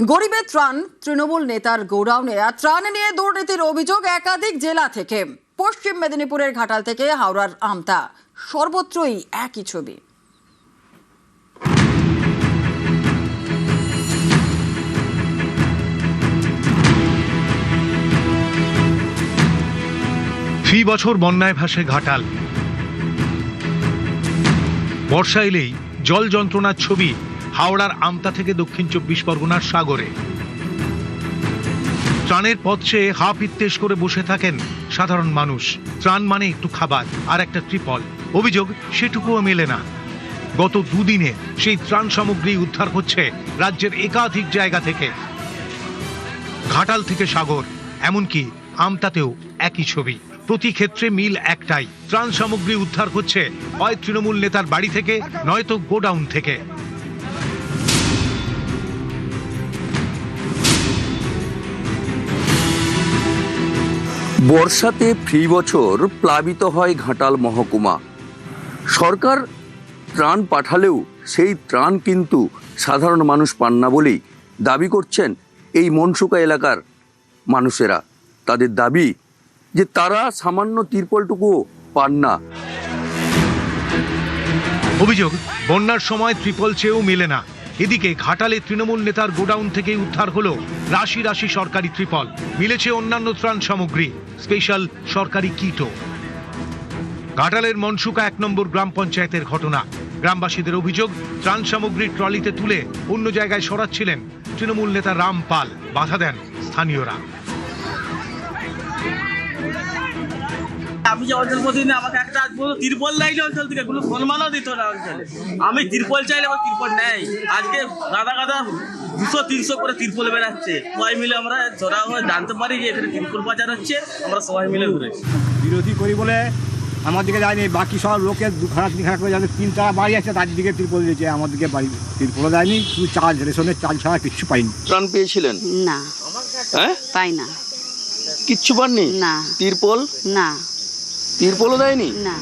গরিবের ত্রাণ তৃণমূল নেতার গোডাউনে আর ত্রাণ নিয়ে দুর্নীতির অভিযোগ একাধিক জেলা থেকে। পশ্চিম মেদিনীপুরের ঘাটাল থেকে হাওড়ার আমতা, সর্বত্রই একই ছবি। ফি বছর বন্যায় ভাসে ঘাটাল। বর্ষা এলেই জল যন্ত্রণার ছবি হাওড়ার আমতা থেকে দক্ষিণ 24 পরগনার সাগরে। ত্রাণের পথ চেয়ে হা পিত্তেশ করে বসে থাকেন সাধারণ মানুষ। ত্রাণ মানে একটু খাবার আর একটা ত্রিপল, অভিযোগ সেটুকুও মেলে না। গত দুদিনে সেই ত্রাণ সামগ্রী উদ্ধার হচ্ছে রাজ্যের একাধিক জায়গা থেকে। ঘাটাল থেকে সাগর, এমনকি আমতাতেও একই ছবি। প্রতি ক্ষেত্রে মিল একটাই, ত্রাণ সামগ্রী উদ্ধার হচ্ছে হয় তৃণমূল নেতার বাড়ি থেকে, নয়তো গোডাউন থেকে। বর্ষাতে ফি বছর প্লাবিত হয় ঘাটাল মহকুমা। সরকার ত্রাণ পাঠালেও সেই ত্রাণ কিন্তু সাধারণ মানুষ পান না বলেই দাবি করছেন এই মনসুকা এলাকার মানুষেরা। তাদের দাবি যে তারা সামান্য তিরপলটুকুও পান না। অভিযোগ বন্যার সময় ত্রিপল চেয়েও মেলে না। এদিকে ঘাটালে তৃণমূল নেতার গোডাউন থেকে উদ্ধার হলো রাশি রাশি সরকারি ত্রিপল, মিলেছে অন্যান্য ত্রাণ সামগ্রী, স্পেশাল সরকারি কিটও। ঘাটালের মনসুকা 1 নম্বর গ্রাম পঞ্চায়েতের ঘটনা। গ্রামবাসীদের অভিযোগ, ত্রাণ সামগ্রী ট্রলিতে তুলে অন্য জায়গায় সরাচ্ছিলেন তৃণমূল নেতা রাম পাল, বাধা দেন স্থানীয়রা। আমি যে অঞ্চল প্রতিদিন আমাকে একটা তিরপল লাইলে অঞ্চল থেকে কোনো সম্মানও দিত না অঞ্চলে। আমি তিরপল চাইলে আমার তিরপল নেই। আজকে গাদা গাদা 200-300 করে তিরপল বেড়াচ্ছে। সবাই মিলে আমরা ধরা হয়ে জানতে পারি যে এখানে তিরপল বাজার হচ্ছে, আমরা সবাই মিলে ঘুরেছি। বিরোধী করি বলে আমার দিকে যায়নি, বাকি সব লোকের দুখানা করে যাদের 3 তারা বাড়ি আছে তার দিকে তিরপল দিয়েছে, আমার দিকে বাড়ি তিরপল দেয়নি। শুধু চাল, রেশনের চাল ছাড়া কিচ্ছু পাইনি। ত্রাণ পেয়েছিলেন? না, হ্যাঁ, পাই না। কিচ্ছু পাননি? না। তিরপল? না। তিরপলও দেয়নি? না।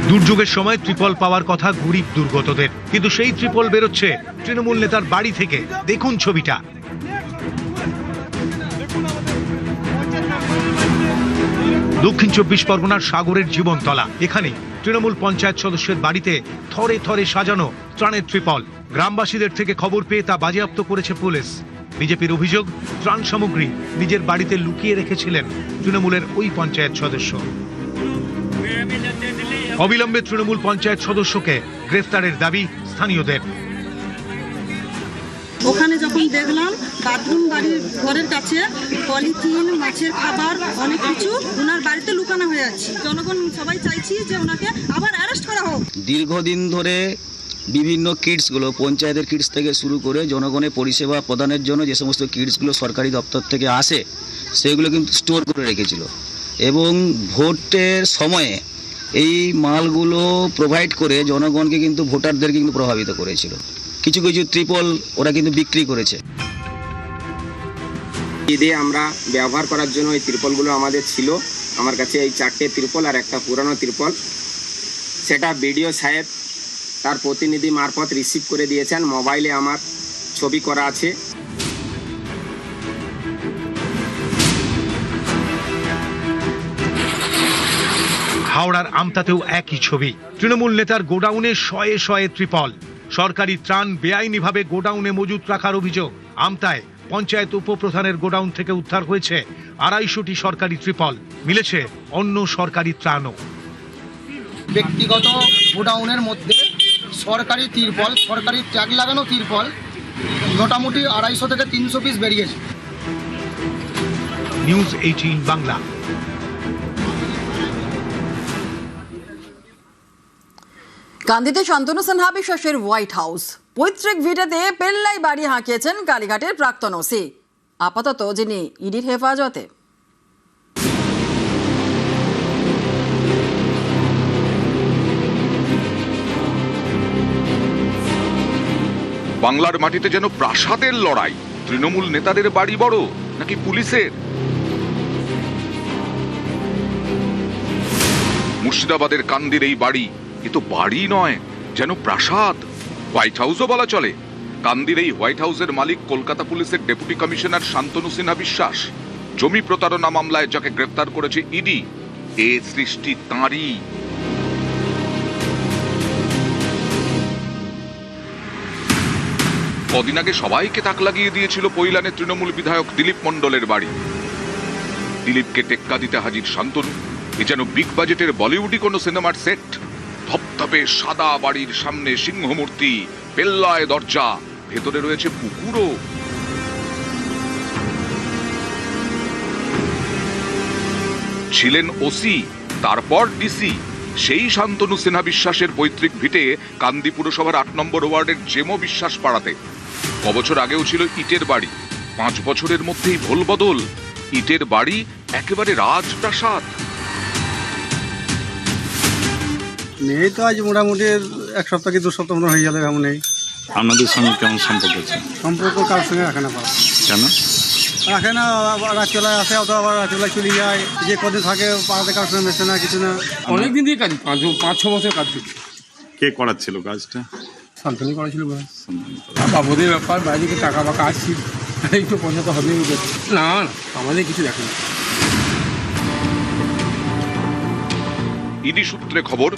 দুর্যোগের সময় ত্রিপল পাওয়ার কথা গরিব দুর্গতদের, কিন্তু সেই ত্রিপল বেরোচ্ছে তৃণমূল নেতার বাড়ি থেকে। দেখুন ছবিটা। দক্ষিণ 24 পরগনার সাগরের জীবনতলা। এখানে তৃণমূল পঞ্চায়েত সদস্যের বাড়িতে থরে থরে সাজানো ত্রাণের ত্রিপল। গ্রামবাসীদের থেকে খবর পেয়ে তা বাজেয়াপ্ত করেছে পুলিশ। বিজেপির অভিযোগ, ত্রাণ সামগ্রী নিজের বাড়িতে লুকিয়ে রেখেছিলেন তৃণমূলের ওই পঞ্চায়েত সদস্য। অবিলম্বে তৃণমূল পঞ্চায়েত সদস্যকে গ্রেফতারের দাবি স্থানীয়দের। ওখানে যখন দেখলাম বাথরুম বাড়ির ঘরের কাছে পলিথিন, মাছের খাবার, অনেক কিছু ওনার বাড়িতে লুকানো হয়ে আছে। জনগণ সবাই চাইছি যে ওনাকে আবার অ্যারেস্ট করা হোক। দীর্ঘদিন ধরে বিভিন্ন কিটসগুলো, পঞ্চায়েতের কিটস থেকে শুরু করে জনগণের পরিষেবা প্রদানের জন্য যে সমস্ত কিটসগুলো সরকারি দপ্তর থেকে আসে সেগুলো কিন্তু স্টোর করে রেখেছিল, এবং ভোটের সময়ে এই মালগুলো প্রোভাইড করে জনগণকে কিন্তু ভোটারদেরকে কিন্তু প্রভাবিত করেছিল। কিছু কিছু ত্রিপল ওরা কিন্তু বিক্রি করেছে। ঈদে আমরা ব্যবহার করার জন্য এই ত্রিপলগুলো আমাদের ছিল। আমার কাছে এই 4টে ত্রিপল আর একটা পুরানো ত্রিপল, সেটা বিডিও সাহেব তার প্রতিনিধি মারফত রিসিভ করে দিয়েছেন। মোবাইলে আমার ছবি করা আছে। হাওড়ার আমতাতেও একই ছবি। তৃণমূল নেতার গোডাউনে শয়ে শয়ে ত্রিপল। সরকারি ত্রাণ বেআইনিভাবে গোডাউনে মজুত রাখার অভিযোগ। আমতায় পঞ্চায়েত উপপ্রধানের গোডাউন থেকে উদ্ধার হয়েছে 250টি সরকারি ত্রিপল, মিলেছে অন্য সরকারি ত্রাণও। ব্যক্তিগত গোডাউনের মধ্যে সরকারি তিরপল, সরকারি ট্যাগ লাগানো তিরপল মোটামুটি 250 থেকে 300 পিস বেরিয়েছে। নিউজ 18 বাংলা। কান্দিতে শান্তনু সিনহা বিশ্বাসের হোয়াইট হাউস। পৈতৃক ভিটেতে পেল্লাই বাড়ি হাঁকিয়েছেন কালীঘাটের প্রাক্তন ওসি। আপাতত যিনি ইডির হেফাজতে। বাংলার মাটিতে যেন প্রাসাদের লড়াই। তৃণমূল নেতাদের বাড়ি বড় নাকি পুলিশের? মুর্শিদাবাদের কান্দির এই বাড়ি এ তো বাড়ি নয়, যেন প্রাসাদ, হোয়াইট হাউসও বলা চলে। কান্দির এই হোয়াইট হাউসের মালিক কলকাতা পুলিশের ডেপুটি কমিশনার শান্তনু সিনহা বিশ্বাস। জমি প্রতারণা মামলায় যাকে গ্রেফতার করেছে ইডি, এ সৃষ্টি তাঁরই। কদিন আগে সবাইকে তাক লাগিয়ে দিয়েছিল পৈলানের তৃণমূল বিধায়ক দিলীপ মণ্ডলের বাড়ি। দিলীপকে টেক্কা দিতে হাজির শান্তনু। এ যেন বিগ বাজেটের বলিউডি কোনো সিনেমার সেট। ধপধপে সাদা বাড়ির সামনে সিংহমূর্তি, পেল্লায় দরজা, ভেতরে রয়েছে পুকুরও। ছিলেন ওসি, তারপর ডিসি। সেই শান্তনু সিনহা বিশ্বাসের পৈতৃক ভিটে কান্দি পুরসভার ৮ নম্বর ওয়ার্ডের জেমো বিশ্বাস পাড়াতে। কবছর আগেও ছিল ইটের বাড়ি, 5 বছরের মধ্যেই ভোলবদল। ইটের বাড়ি একেবারে রাজপ্রাসাদ। নেই তো আজ মোটামুটি 1 সপ্তাহ কি 2 সপ্তাহ মনে হয়ে যাবে এমন নেই। আপনাদের সঙ্গে কেমন সম্পর্ক আছে? সম্পর্ক কারোর সঙ্গে রাখে না, পারে কেন রাখে না, রাত্রিবেলায় আসে অথবা আবার রাত্রিবেলায় চলে যায়। যে কদিন থাকে পাড়াতে কারোর সঙ্গে মেশে না, কিছু না। অনেক দিন দিয়ে কাজ, 5-6 বছর কাজ করছে। কে করাচ্ছিল কাজটা? শান্তনু করেছিল বাবুদের ব্যাপার, বাইরে থেকে টাকা বাকা আসছি, একটু পয়সা তো হবেই। না না, আমাদের কিছু দেখে না। ইডি সূত্রে খবর,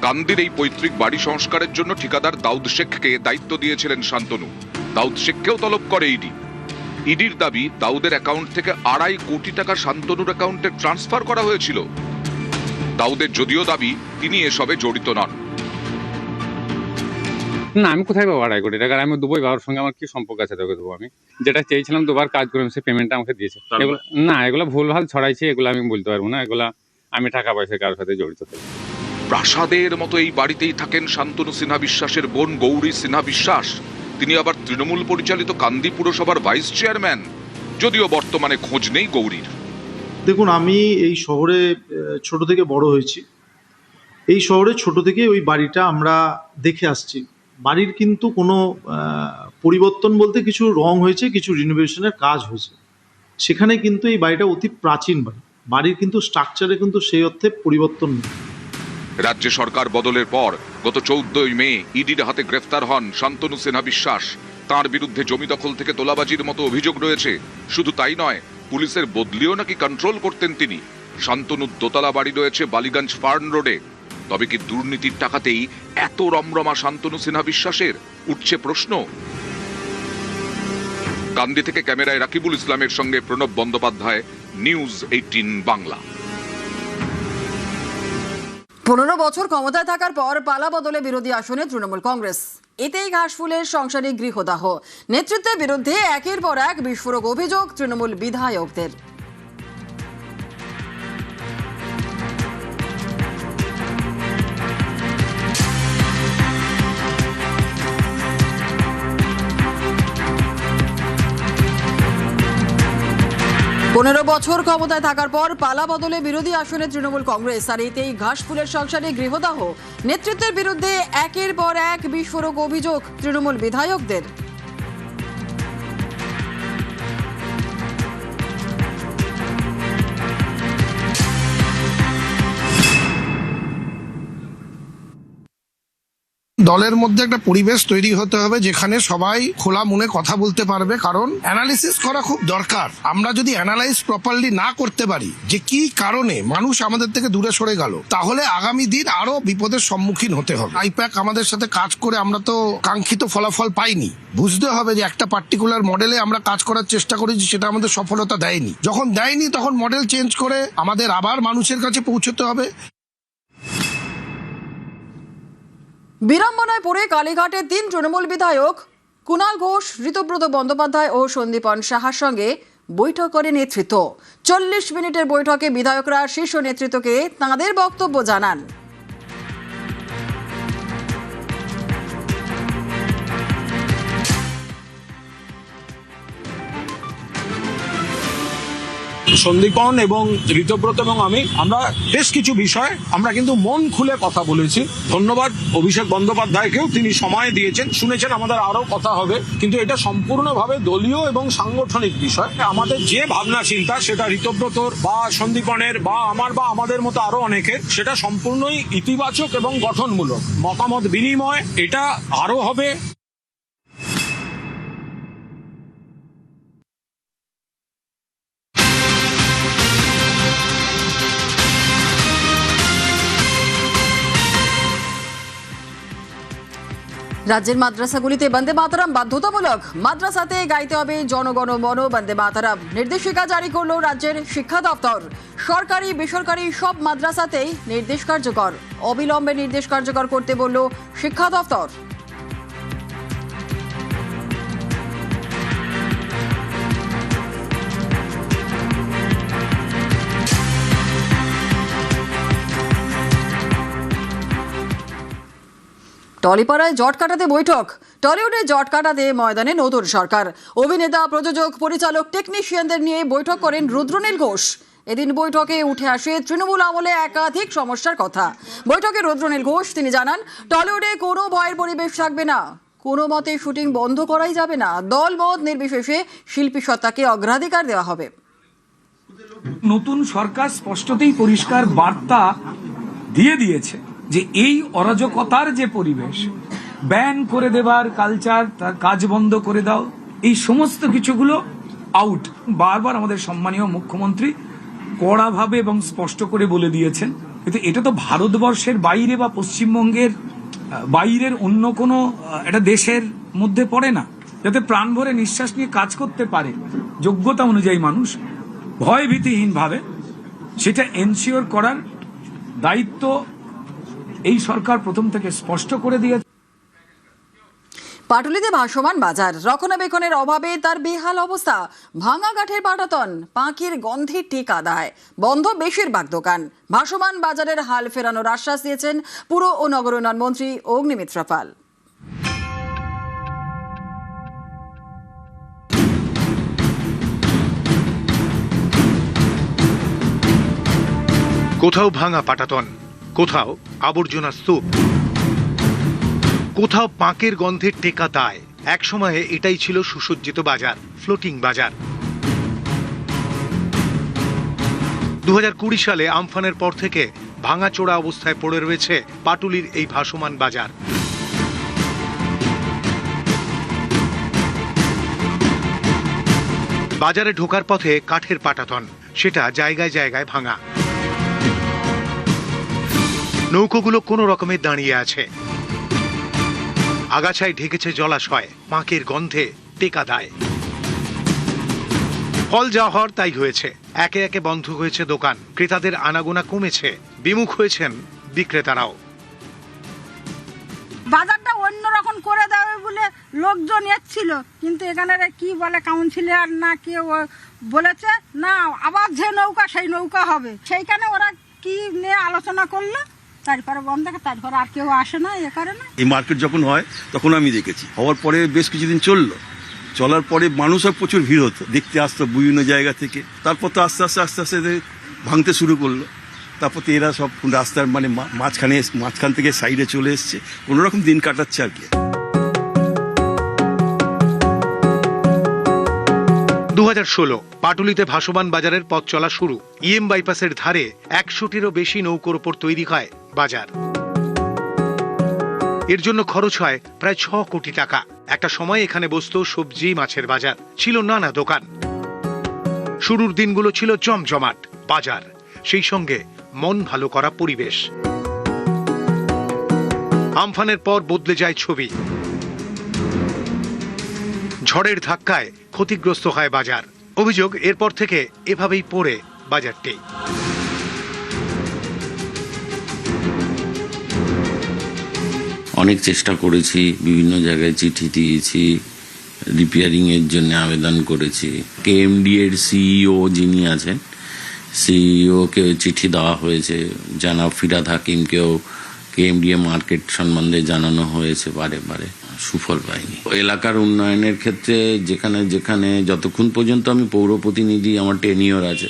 কান্দির এই পৈতৃক বাড়ি সংস্কারের জন্য ঠিকাদার দাউদ শেখকে দায়িত্ব দিয়েছিলেন শান্তনু। দাউদ শেখকেও তলব করে ইডি। ইডির দাবি, দাউদের অ্যাকাউন্ট থেকে 2.5 কোটি টাকা শান্তনুর অ্যাকাউন্টে ট্রান্সফার করা হয়েছিল। দাউদের যদিও দাবি তিনি এসবে জড়িত নন। না, আমি কোথায় পাবো 2.5 কোটি টাকা? আমি দুবোই, কারোর সঙ্গে আমার কি সম্পর্ক আছে তোকে দেবো? আমি যেটা চেয়েছিলাম 2বার কাজ করে সে পেমেন্টটা আমাকে দিয়েছে। এগুলো না, এগুলো ভুলভাল ছড়াইছে, এগুলো আমি বলতে পারবো না। এগুলা আমি টাকা পয়সা কারোর সাথে জড়িত থাকি। প্রাসাদের মতো এই বাড়িতেই থাকেন শান্তনু সিনহা বিশ্বাসের বোন গৌরী সিনহা বিশ্বাস। তিনি আবার তৃণমূল পরিচালিত কান্দি পুরসভার ভাইস চেয়ারম্যান, যদিও বর্তমানে খোঁজ নেই গৌরীর। দেখুন, আমি এই শহরে ছোট থেকে বড় হয়েছি। এই শহরে ছোট থেকে ওই বাড়িটা আমরা দেখে আসছি। বাড়ির কিন্তু কোনো পরিবর্তন বলতে কিছু রং হয়েছে, কিছু রিনোভেশনের কাজ হয়েছে। সেখানে কিন্তু এই বাড়িটা অতি প্রাচীন বাড়ি। বাড়ির কিন্তু স্ট্রাকচারে কিন্তু সেই অর্থে পরিবর্তন নেই। রাজ্য সরকার বদলের পর গত 14ই মে ইডির হাতে গ্রেফতার হন শান্তনু সিনহা বিশ্বাস। তার বিরুদ্ধে জমি দখল থেকে তোলাবাজির মতো অভিযোগ রয়েছে। শুধু তাই নয়, পুলিশের বদলিও নাকি কন্ট্রোল করতেন তিনি। শান্তনুর দোতলা বাড়ি রয়েছে বালিগঞ্জ ফার্ন রোডে। তবে কি দুর্নীতির টাকাতেই এত রমরমা শান্তনু সিনহা বিশ্বাসের? উঠছে প্রশ্ন। কান্দি থেকে ক্যামেরায় রাকিবুল ইসলামের সঙ্গে প্রণব বন্দ্যোপাধ্যায়, নিউজ 18 বাংলা। 15 বছর ক্ষমতায় থাকার পর পালা বদলে বিরোধী আসনে তৃণমূল কংগ্রেস। এতেই ঘাসফুলের সংসারে গৃহদাহ। নেতৃত্বের বিরুদ্ধে একের পর এক বিস্ফোরক অভিযোগ তৃণমূল বিধায়কদের। পনেরো বছর ক্ষমতায় থাকার পর পালা বদলে বিরোধী আসনে তৃণমূল কংগ্রেস, আর এতেই ঘাসফুলের সংসারে গৃহদাহ। নেতৃত্বের বিরুদ্ধে একের পর এক বিস্ফোরক অভিযোগ তৃণমূল বিধায়কদের। দলের মধ্যে একটা পরিবেশ তৈরি হতে হবে যেখানে সবাই খোলা মনে কথা বলতে পারবে, কারণ অ্যানালিসিস করা খুব দরকার। আমরা যদি অ্যানালাইজ প্রপারলি না করতে পারি যে কি কারণে মানুষ আমাদের থেকে দূরে সরে গেল, তাহলে আগামী দিন আরো বিপদের সম্মুখীন হতে হবে। আইপ্যাক আমাদের সাথে কাজ করে আমরা তো কাঙ্ক্ষিত ফলাফল পাইনি। বুঝতে হবে যে একটা পার্টিকুলার মডেলে আমরা কাজ করার চেষ্টা করেছি, সেটা আমাদের সফলতা দেয়নি। যখন দেয়নি তখন মডেল চেঞ্জ করে আমাদের আবার মানুষের কাছে পৌঁছতে হবে। বিড়ম্বনায় পড়ে কালীঘাটে 3 তৃণমূল বিধায়ক কুণাল ঘোষ, ঋতব্রত বন্দ্যোপাধ্যায় ও সন্দীপন সাহার সঙ্গে বৈঠক করে নেতৃত্ব। 40 মিনিটের বৈঠকে বিধায়করা শীর্ষ নেতৃত্বকে তাঁদের বক্তব্য জানান। সন্দীপন এবং ঋতব্রত এবং আমরা বেশ কিছু বিষয় আমরা কিন্তু মন খুলে কথা বলেছি। ধন্যবাদ অভিষেক বন্দ্যোপাধ্যায়কেও, তিনি সময় দিয়েছেন, শুনেছেন আমাদের আরো কথা হবে, কিন্তু এটা সম্পূর্ণভাবে দলীয় এবং সাংগঠনিক বিষয়। আমাদের যে ভাবনা চিন্তা সেটা ঋতব্রতর বা সন্দীপনের বা আমার বা আমাদের মতো আরো অনেকের, সেটা সম্পূর্ণই ইতিবাচক এবং গঠনমূলক। মতামত বিনিময় এটা আরো হবে। রাজ্যের মাদ্রাসাগুলিতে বন্দে মাতরম বাধ্যতামূলক। মাদ্রাসাতে গাইতে হবে জনগণ মন বন্দে মাতরম। নির্দেশিকা জারি করল রাজ্যের শিক্ষা দপ্তর। সরকারি বেসরকারি সব মাদ্রাসাতেই নির্দেশ কার্যকর। অবিলম্বে নির্দেশ কার্যকর করতে বলল শিক্ষা দপ্তর। টলিপাড়ায় জট কাটাতে বৈঠক। টলিউডে জট কাটাতে ময়দানে নতুন সরকার। অভিনেতা, প্রযোজক, পরিচালক, টেকনিশিয়ানদের নিয়ে বৈঠক করেন রুদ্রনীল ঘোষ। এদিন বৈঠকে উঠে আসে তৃণমূল আমলে একাধিক সমস্যার কথা। বৈঠকে রুদ্রনীল ঘোষ তিনি জানান, টলিউডে কোনো ভয়ের পরিবেশ থাকবে না, কোনো মতে শুটিং বন্ধ করাই যাবে না। দল মত নির্বিশেষে শিল্পী সত্তাকে অগ্রাধিকার দেওয়া হবে। নতুন সরকার স্পষ্টতই পরিষ্কার বার্তা দিয়ে দিয়েছে যে এই অরাজকতার যে পরিবেশ, ব্যান করে দেবার কালচার, তার কাজ বন্ধ করে দাও, এই সমস্ত কিছুগুলো আউট। বারবার আমাদের সম্মানীয় মুখ্যমন্ত্রী কড়াভাবে এবং স্পষ্ট করে বলে দিয়েছেন। কিন্তু এটা তো ভারতবর্ষের বাইরে বা পশ্চিমবঙ্গের বাইরের অন্য কোনো একটা দেশের মধ্যে পড়ে না, যাতে প্রাণ ভরে নিঃশ্বাস নিয়ে কাজ করতে পারে যোগ্যতা অনুযায়ী মানুষ, ভয় ভীতিহীনভাবে, সেটা এনশিওর করার দায়িত্ব এই সরকার প্রথম থেকে স্পষ্ট করে দিয়েছে। পাটুলিতে ভাসমান বাজার, রক্ষণাবেক্ষণের অভাবে তার বেহাল অবস্থা। ভাঙা কাঠের পাটাতন, পাঁকির গন্ধে টেকা দেয়, বন্ধ বেশিরভাগ দোকান। ভাসমান বাজারের হাল ফেরানোর আশ্বাস দিয়েছেন পুর ও নগর উন্নয়ন মন্ত্রী অগ্নিমিত্রা পাল। কোথাও ভাঙা পাটাতন, কোথাও আবর্জনা স্তূপ, কোথাও পাঁকের গন্ধের টেকা দায়। একসময়ে এটাই ছিল সুসজ্জিত বাজার, ফ্লোটিং বাজার। 2020 সালে আমফানের পর থেকে ভাঙাচোরা অবস্থায় পড়ে রয়েছে পাটুলির এই ভাসমান বাজার। বাজারে ঢোকার পথে কাঠের পাটাতন, সেটা জায়গায় জায়গায় ভাঙা। নৌকোগুলো কোনো রকমে দাঁড়িয়ে আছে। আগাছায় ঢেকেছে জলাশয়, পাঁকের গন্ধে টেকা দেয়। ফল যা হওয়ার তাই হয়েছে। একে একে বন্ধ হয়েছে দোকান, ক্রেতাদের আনাগোনা কমেছে, বিমুখ হয়েছেন বিক্রেতারাও। বাজারটা অন্যরকম করে দেবে বলে লোকজন এসেছিল, কিন্তু এখানে কি বলে কাউন্সিলর না কেউ বলেছে না আবার যে নৌকা সেই নৌকা হবে, সেইখানে ওরা কি নিয়ে আলোচনা করলো, তারপরে বন্ধ থাকে, তারপরে আর কেউ আসে না, এ করে না। এই মার্কেট যখন হয় তখন আমি দেখেছি, হওয়ার পরে বেশ কিছুদিন চলার পরে মানুষও প্রচুর ভিড় হতো, দেখতে আসতো বিভিন্ন জায়গা থেকে। তারপর তো আস্তে আস্তে ভাঙতে শুরু করলো। তারপর তো এরা সব রাস্তার মানে মাঝখান থেকে সাইডে চলে এসছে, কোনো রকম দিন কাটাচ্ছে আর কি। 2016 পাটুলিতে ভাসমান বাজারের পথ চলা শুরু। ইএম বাইপাসের ধারে 100টিরও বেশি নৌকোর ওপর তৈরি হয় বাজার। এর জন্য খরচ হয় প্রায় 6 কোটি টাকা। একটা সময় এখানে বসতো সবজি মাছের বাজার, ছিল নানা দোকান। শুরুর দিনগুলো ছিল জমজমাট বাজার, সেই সঙ্গে মন ভালো করা পরিবেশ। আমফানের পর বদলে যায় ছবি। ঝড়ের ধাক্কায় ক্ষতিগ্রস্ত হয় বাজার। অভিযোগ, এরপর থেকে এভাবেই পড়ে বাজারটি। অনেক চেষ্টা করেছি, বিভিন্ন জায়গায় চিঠি দিয়েছি, রিপেয়ারিংয়ের জন্য আবেদন করেছি। কেএমডি এর সিইও যিনি আছেন, সিইওকে চিঠি দেওয়া হয়েছে, জানাব ফিরাদ হাকিমকেও কেএমডিএ মার্কেট সম্বন্ধে জানানো হয়েছে, বারে বারে সুফল পাইনি। এলাকার উন্নয়নের ক্ষেত্রে যেখানে যেখানে যতক্ষণ পর্যন্ত আমি পৌর প্রতিনিধি, আমার টেনিওর আছে,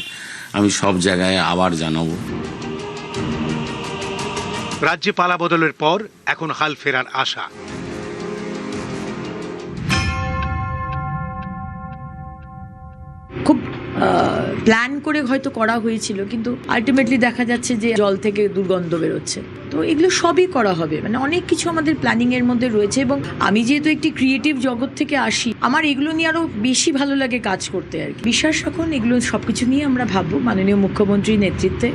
আমি সব জায়গায় আবার জানাবো। রাজ্যে পালা বদলের পর এখন হাল ফেরার আশা। খুব প্ল্যান করে হয়তো করা হয়েছিল, কিন্তু আলটিমেটলি দেখা যাচ্ছে যে জল থেকে দুর্গন্ধ বেরোচ্ছে। তো এগুলো সবই করা হবে, মানে অনেক কিছু আমাদের প্ল্যানিং এর মধ্যে রয়েছে। এবং আমি যেহেতু একটি ক্রিয়েটিভ জগৎ থেকে আসি, আমার এগুলো নিয়ে আরো বেশি ভালো লাগে কাজ করতে আর কি। বিশ্বাস রাখুন, এগুলো সবকিছু নিয়ে আমরা ভাববো, মাননীয় মুখ্যমন্ত্রীর নেতৃত্বে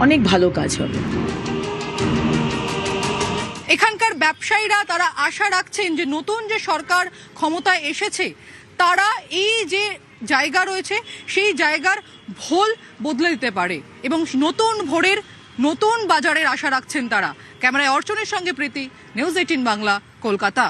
অনেক ভালো কাজ হবে। এখানকার ব্যবসায়ীরা তারা আশা রাখছেন যে নতুন যে সরকার ক্ষমতায় এসেছে, তারা এই যে জায়গা রয়েছে সেই জায়গার ভোল বদলে দিতে পারে এবং নতুন ভোরের নতুন বাজারের আশা রাখছেন তারা। ক্যামেরায় অর্চনের সঙ্গে প্রীতি, নিউজ 18 বাংলা, কলকাতা।